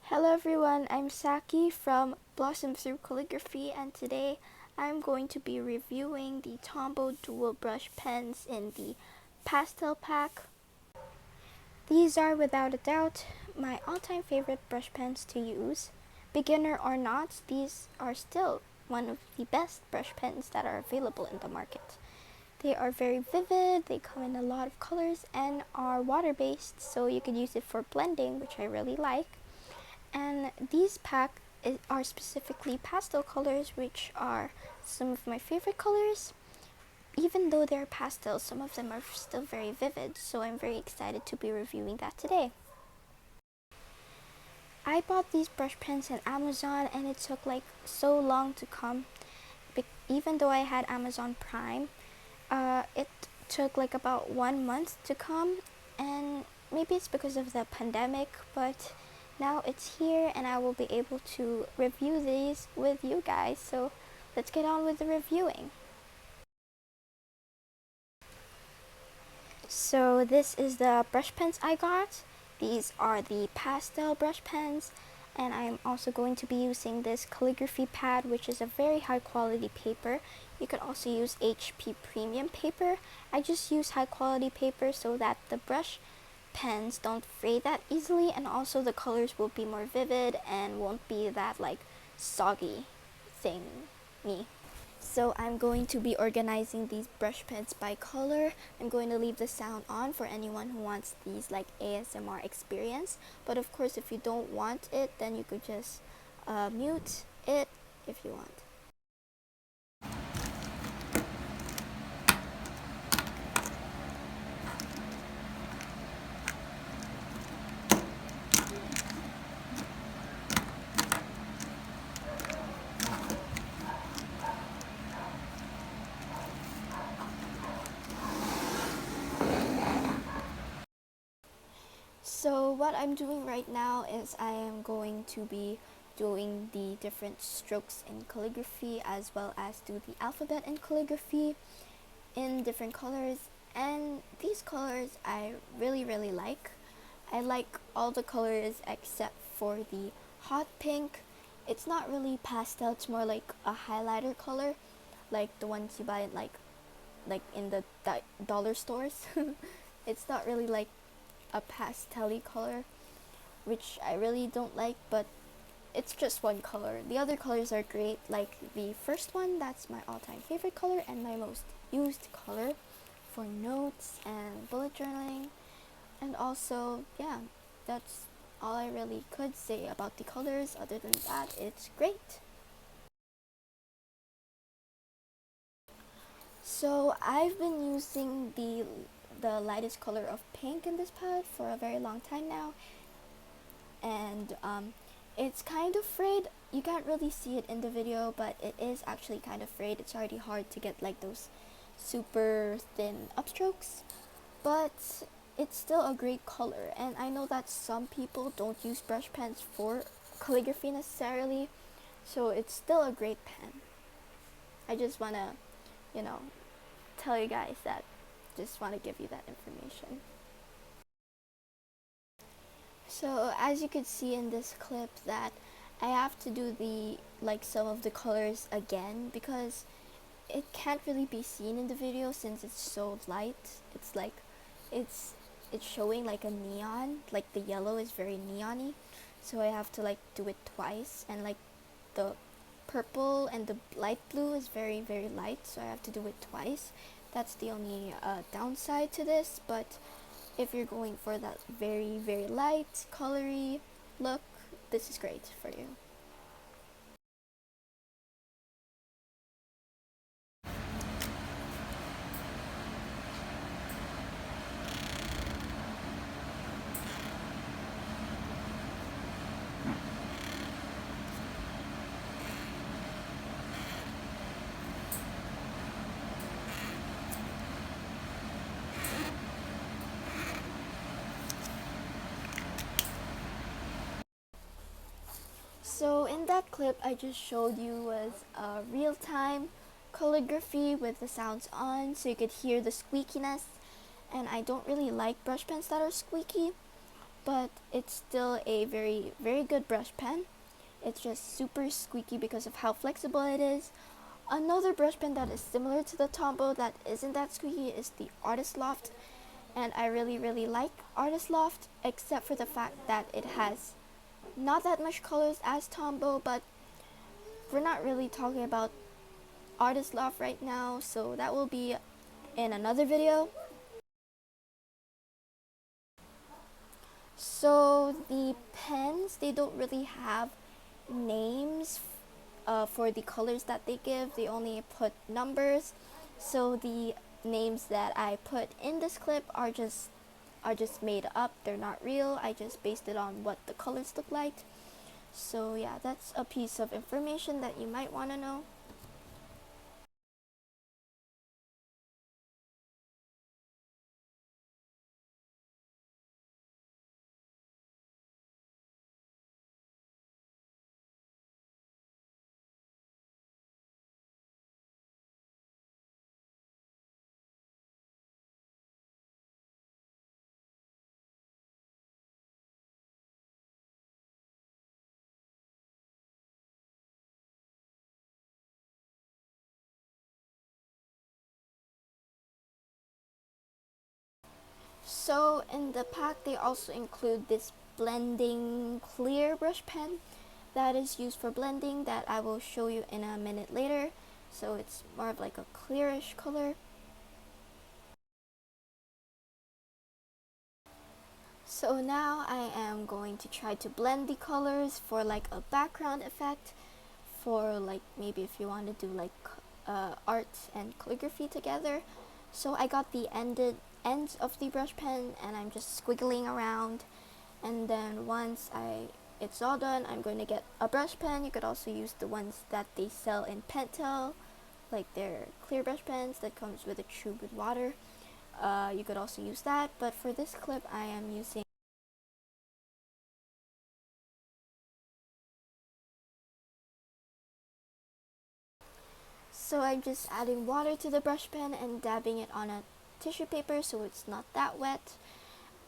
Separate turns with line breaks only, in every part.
Hello everyone, I'm Saki from Blossom Through Calligraphy, and today I'm going to be reviewing the Tombow Dual Brush Pens in the Pastel pack. These are without a doubt my all-time favorite brush pens to use. Beginner or not, these are still one of the best brush pens that are available in the market. They are very vivid, they come in a lot of colors, and are water-based, so you could use it for blending, which I really like. And these are specifically pastel colors, which are some of my favorite colors. Even though they're pastel, some of them are still very vivid, so I'm very excited to be reviewing that today. I bought these brush pens on Amazon and it took like so long to come. Even though I had Amazon Prime, it took like about 1 month to come, and maybe it's because of the pandemic, but now it's here and I will be able to review these with you guys. So let's get on with the reviewing. So this is the brush pens I got. These are the pastel brush pens, and I'm also going to be using this Calligraphy Pad, which is a very high quality paper. You could also use HP premium paper. I just use high quality paper so that the brush pens don't fade that easily, and also the colors will be more vivid and won't be that like soggy thingy. So I'm going to be organizing these brush pens by color. I'm going to leave the sound on for anyone who wants these like ASMR experience. But of course, if you don't want it, then you could just mute it if you want. So what I'm doing right now is I am going to be doing the different strokes in calligraphy, as well as do the alphabet in calligraphy in different colors. And these colors I really like. I like all the colors except for the hot pink. It's not really pastel, it's more like a highlighter color, like the ones you buy at like in the dollar stores. It's not really like a pastel-y color, which I really don't like, but it's just one color. The other colors are great, like the first one, that's my all-time favorite color and my most used color for notes and bullet journaling. And also, yeah, that's all I really could say about the colors. Other than that, it's great. So I've been using the lightest color of pink in this palette for a very long time now, and it's kind of frayed. You can't really see it in the video, but it is actually kind of frayed. It's already hard to get like those super thin upstrokes, but it's still a great color. And I know that some people don't use brush pens for calligraphy necessarily, so it's still a great pen. I just want to, tell you guys that. Just want to give you that information. So as you could see in this clip, that I have to do some of the colors again because it can't really be seen in the video since it's so light. It's like it's showing like a neon, like the yellow is very neon-y, so I have to like do it twice, and like the purple and the light blue is very light, so I have to do it twice. That's the only downside to this, but if you're going for that very light colory look, this is great for you. So in that clip I just showed you was real-time calligraphy with the sounds on, so you could hear the squeakiness, and I don't really like brush pens that are squeaky. but it's still a very, very good brush pen. It's just super squeaky because of how flexible it is. Another brush pen that is similar to the Tombow that isn't that squeaky is the Artist Loft, and I really, really like Artist Loft, except for the fact that it has not that much colors as Tombow, but we're not really talking about Artist Loft right now, so that will be in another video. So the pens, they don't really have names for the colors that they give. They only put numbers. So the names that I put in this clip are just made up. They're not real. I just based it on what the colors look like. So yeah, that's a piece of information that you might want to know. So in the pack, they also include this blending clear brush pen that is used for blending that I will show you in a minute later. So it's more of like a clearish color. So now I am going to try to blend the colors for like a background effect, for like maybe if you want to do like art and calligraphy together. So I got the ends of the brush pen and I'm just squiggling around, and then once it's all done, I'm going to get a brush pen. You could also use the ones that they sell in Pastel, like their clear brush pens that comes with a tube with water. You could also use that, but for this clip I am using. So I'm just adding water to the brush pen and dabbing it on a tissue paper so it's not that wet.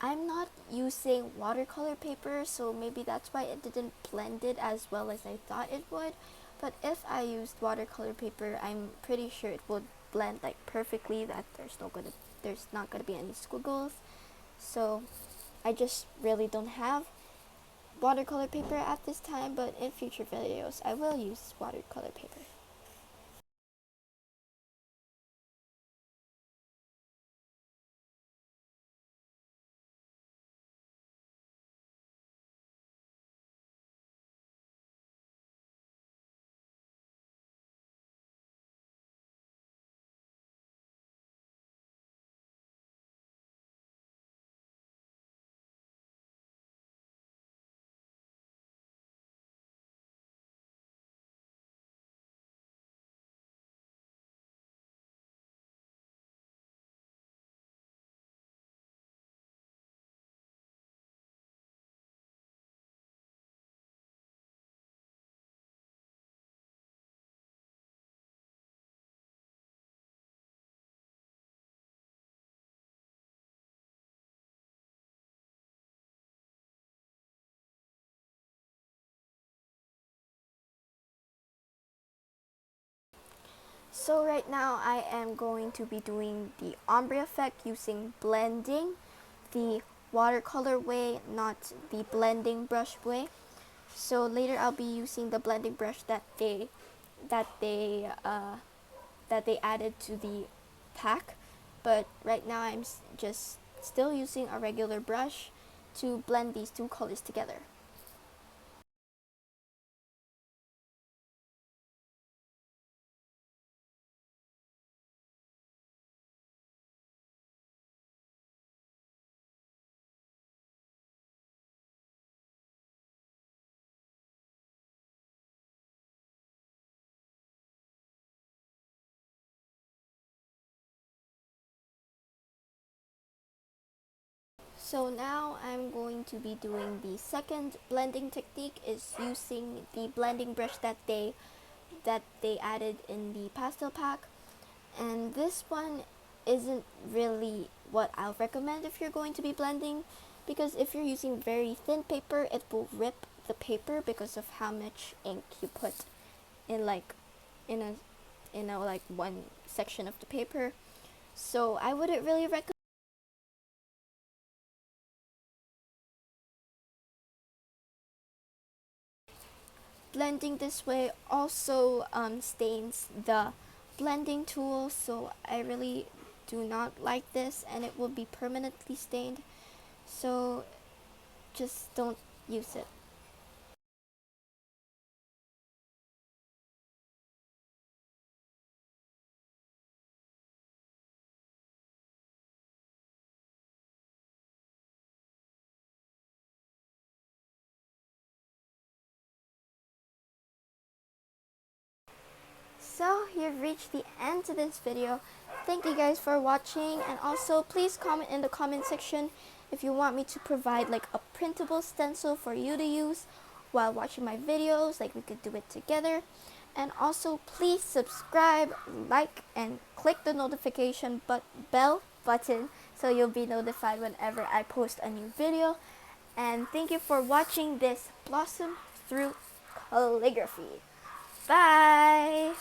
I'm not using watercolor paper, so maybe that's why it didn't blend it as well as I thought it would. But if I used watercolor paper, I'm pretty sure it would blend like perfectly, that there's not gonna be any squiggles. So I just really don't have watercolor paper at this time, but in future videos I will use watercolor paper. So right now I am going to be doing the ombre effect using blending, the watercolor way, not the blending brush way. So later I'll be using the blending brush that they added to the pack, but right now I'm just still using a regular brush to blend these two colors together. So now I'm going to be doing the second blending technique, is using the blending brush that they added in the pastel pack. And this one isn't really what I'll recommend if you're going to be blending, because if you're using very thin paper, it will rip the paper because of how much ink you put in like in a like one section of the paper. So I wouldn't really recommend. Blending this way also stains the blending tool, so I really do not like this, and it will be permanently stained, so just don't use it. So you've reached the end to this video. Thank you guys for watching, and also please comment in the comment section if you want me to provide like a printable stencil for you to use while watching my videos, like we could do it together. And also please subscribe, like, and click the notification bell button so you'll be notified whenever I post a new video. And thank you for watching this Blossom Through Calligraphy. Bye!